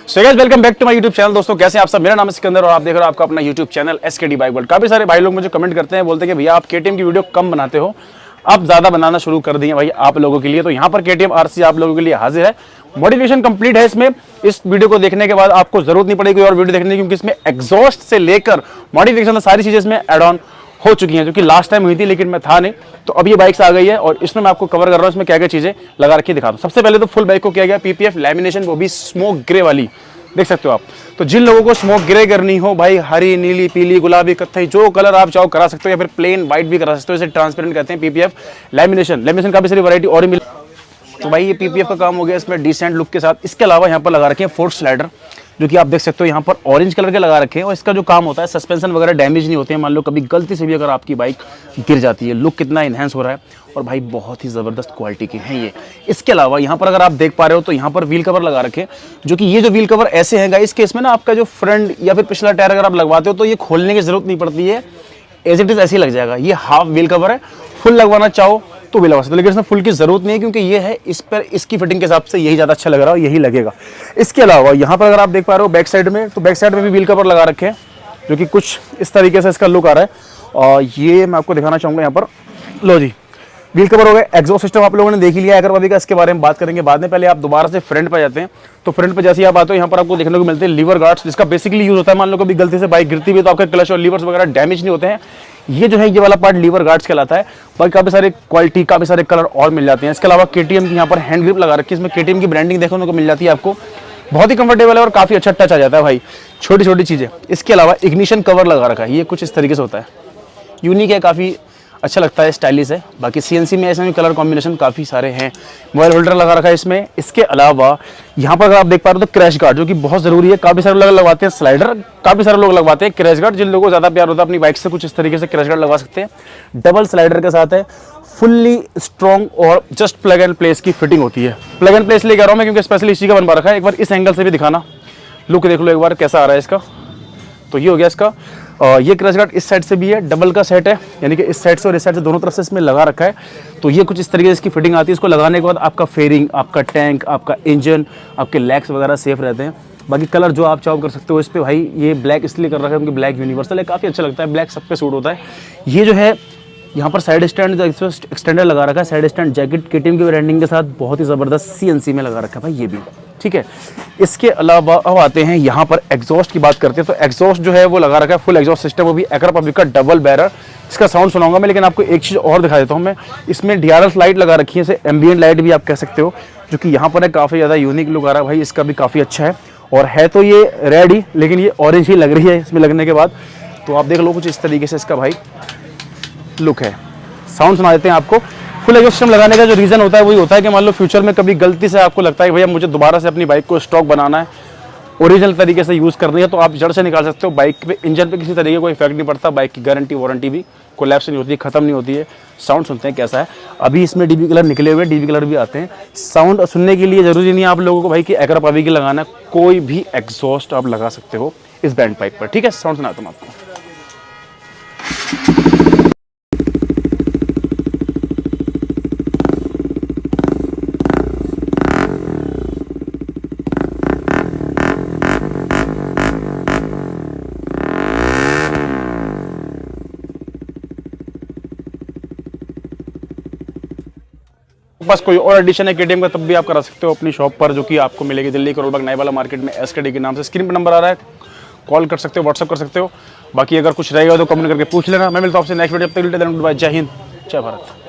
So guys welcome back to my YouTube channel. दोस्तों कैसे आप सब, मेरा नाम है सिकंदर और आप देख रहे हो आपका अपना YouTube channel SKD bike world. काफी सारे भाई लोग मुझे कमेंट करते हैं, बोलते हैं कि भैया आप केटीएम की वीडियो कम बनाते हो, आप ज्यादा बनाना शुरू कर दिए भाई आप लोगों के लिए। तो यहाँ पर केटीएम आरसी आप लोगों के लिए हाजिर है। मॉडिफिकेशन कंप्लीट है इसमें। इस वीडियो को देखने के बाद आपको जरूरत नहीं पड़ेगी और वीडियो देखने की, क्योंकि इसमें एग्जॉस्ट से लेकर मॉडिफिकेशन सारी चीजें इसमें एड ऑन हो चुकी हैं, जो कि लास्ट टाइम हुई थी लेकिन मैं था नहीं। तो अब ये बाइक्स आ गई है और इसमें मैं आपको कवर कर रहा हूँ इसमें क्या क्या चीजें लगा रखी दिखा दूँ। सबसे पहले तो फुल बाइक को किया गया पीपीएफ लैमिनेशन, वो भी स्मोक ग्रे वाली, देख सकते हो आप। तो जिन लोगों को स्मोक ग्रे करनी हो भाई, हरी नीली पीली गुलाबी कत्थई जो कलर आप चाहो करा सकते हो, या फिर प्लेन व्हाइट भी करा सकते हो। इसे ट्रांसपेरेंट कहते हैं पीपीएफ लैमिनेशन का भी सारी वैरायटी और ही मिल। तो भाई ये पीपीएफ का काम हो गया इसमें डिसेंट लुक के साथ। इसके अलावा यहाँ पर लगा रखे हैं फोर्स स्लाइडर, जो कि आप देख सकते हो यहाँ पर ऑरेंज कलर के लगा रखे हैं। और इसका जो काम होता है, सस्पेंशन वगैरह डैमेज नहीं होते हैं। मान लो कभी गलती से भी अगर आपकी बाइक गिर जाती है, लुक कितना इनहेंस हो रहा है। और भाई बहुत ही ज़बरदस्त क्वालिटी के हैं ये। इसके अलावा यहाँ पर अगर आप देख पा रहे हो तो यहाँ पर व्हील कवर लगा रखे हैं, जो कि ये जो व्हील कवर ऐसे हैं गाइस, केस में ना आपका जो फ्रंट या फिर पिछला टायर अगर आप लगवाते हो तो ये खोलने की जरूरत नहीं पड़ती है, एज इट इज ऐसे ही लग जाएगा। ये हाफ व्हील कवर है, फुल लगवाना चाहो तो भी लगा सकते हो, लेकिन इसमें फुल की जरूरत नहीं है, क्योंकि ये है इस पर इसकी फिटिंग के हिसाब से यही ज्यादा अच्छा लग रहा है, यही लगेगा। इसके अलावा यहाँ पर अगर आप देख पा रहे हो बैक साइड में, तो बैक साइड में भी व्हील कवर लगा रखे हैं, जो कि कुछ इस तरीके से इसका लुक आ रहा है। और ये मैं आपको दिखाना चाहूंगा यहाँ पर, लो जी व्हील कवर हो गए। एग्जॉस्ट सिस्टम आप लोगों ने देख ही लिया है, इसके बारे में बात करेंगे बाद में। पहले आप दोबारा से फ्रंट पर जाते हैं, तो फ्रंट पर जैसे आप आते हो यहाँ पर आपको देखने को मिलते हैं लीवर गार्ड्स, जिसका बेसिकली यूज होता है मान लो कभी गलती से बाइक गिरती हुई तो आपके क्लच और लीवर्स वगैरह डैमेज नहीं होते हैं। ये जो है ये वाला पार्ट लीवर गार्ड्स कहलाता है। बाकी काफी सारे क्वालिटी, काफी सारे कलर और मिल जाते हैं। इसके अलावा केटीएम की यहाँ पर हैंड ग्रिप लगा रखी है, इसमें केटीएम की ब्रांडिंग देखने को मिल जाती है आपको। बहुत ही कंफर्टेबल है और काफी अच्छा टच आ जाता है भाई, छोटी छोटी चीजें। इसके अलावा इग्निशन कवर लगा रखा है, ये कुछ इस तरीके से होता है, यूनिक है, काफी अच्छा लगता है, स्टाइलिश है। बाकी सीएनसी में ऐसे में कलर कॉम्बिनेशन काफ़ी सारे हैं। मोबाइल होल्डर लगा रखा है इसमें। इसके अलावा यहाँ पर अगर आप देख पा रहे हो तो क्रैश गार्ड, जो कि बहुत ज़रूरी है। काफ़ी सारे लोग लगवाते हैं स्लाइडर, काफ़ी सारे लोग लगवाते हैं क्रैश गार्ड। जिन लोगों को ज़्यादा प्यार होता है अपनी बाइक से, कुछ इस तरीके से क्रैश गार्ड लगवा सकते हैं। डबल स्लाइडर के साथ है, फुल्ली स्ट्रॉन्ग और जस्ट प्लग एंड प्लेस की फिटिंग होती है। प्लग एंड प्लेस ले कह रहा हूँ मैं, क्योंकि स्पेशली इसी का बनवा रखा है। एक बार इस एंगल से भी दिखाना, लुक देख लो एक बार कैसा आ रहा है इसका। तो ये हो गया इसका। ये क्रैश गार्ड इस साइड से भी है, डबल का सेट है, यानी कि इस साइड से और इस साइड से दोनों तरफ से इसमें लगा रखा है। तो ये कुछ इस तरीके से इसकी फिटिंग आती है। इसको लगाने के बाद आपका फेयरिंग, आपका टैंक, आपका इंजन, आपके लेग्स वगैरह सेफ रहते हैं। बाकी कलर जो आप चाहो कर सकते हो इस पर। भाई ये ब्लैक इसलिए कर रखा है क्योंकि ब्लैक यूनिवर्सल है, काफ़ी अच्छा लगता है, ब्लैक सब पे सूट होता है। ये जो है यहाँ पर साइड स्टैंड एक्सटेंडर लगा रखा है, साइड स्टैंड जैकेट केटीएम की ब्रांडिंग के साथ बहुत ही ज़बरदस्त सीएनसी में लगा रखा है भाई ये भी, ठीक है। इसके अलावा अब आते हैं यहाँ पर एग्जॉस्ट की बात करते हैं। तो एग्जॉस्ट जो है वो लगा रखा है फुल एग्जॉस्ट सिस्टम, वो भी एकरा पब्लिक का डबल बैरर। इसका साउंड सुनाऊंगा मैं, लेकिन आपको एक चीज़ और दिखा देता हूँ मैं। इसमें डीआरएस लाइट लगा रखी है, इसे एम्बिएंट लाइट भी आप कह सकते हो, जो कि यहाँ पर है, काफ़ी ज़्यादा यूनिक लुक आ रहा है भाई। इसका भी काफ़ी अच्छा है, और है तो ये रेड ही, लेकिन ये ऑरेंज ही लग रही है इसमें लगने के बाद। तो आप देख लो कुछ इस तरीके से इसका भाई लुक है। साउंड सुना देते हैं आपको। फुल एग्जॉस्ट सिस्टम लगाने का जो रीज़न होता है वही होता है कि मान लो फ्यूचर में कभी गलती से आपको लगता है कि भैया मुझे दोबारा से अपनी बाइक को स्टॉक बनाना है, ओरिजिनल तरीके से यूज़ करनी है, तो आप जड़ से निकाल सकते हो। बाइक पे, इंजन पे किसी तरीके का कोई इफेक्ट नहीं पड़ता। बाइक की गारंटी वारंटी भी कोलैप्स नहीं होती है, खत्म नहीं होती है। साउंड सुनते हैं कैसा है। अभी इसमें डीबी कलर निकले हुए, डीबी कलर भी आते हैं। साउंड सुनने के लिए जरूरी नहीं है आप लोगों को भाई कि एकरा पब्लिक की लगाना है, कोई भी एग्जॉस्ट आप लगा सकते हो इस बैंड पाइप पर, ठीक है। साउंड सुनाता हूँ आपको। बस कोई और एडिशन है केटीएम का तब भी आप करा सकते हो अपनी शॉप पर, जो कि आपको मिलेगी दिल्ली करोलबाग नए वाला मार्केट में एसकेडी के नाम से। स्क्रीन पर नंबर आ रहा है, कॉल कर सकते हो, व्हाट्सअप कर सकते हो। बाकी अगर कुछ रहेगा तो कमेंट करके पूछ लेना। मैं मिलता हूं आपसे नेक्स्ट वीडियो, तब तक के लिए जय हिंद, जय भारत।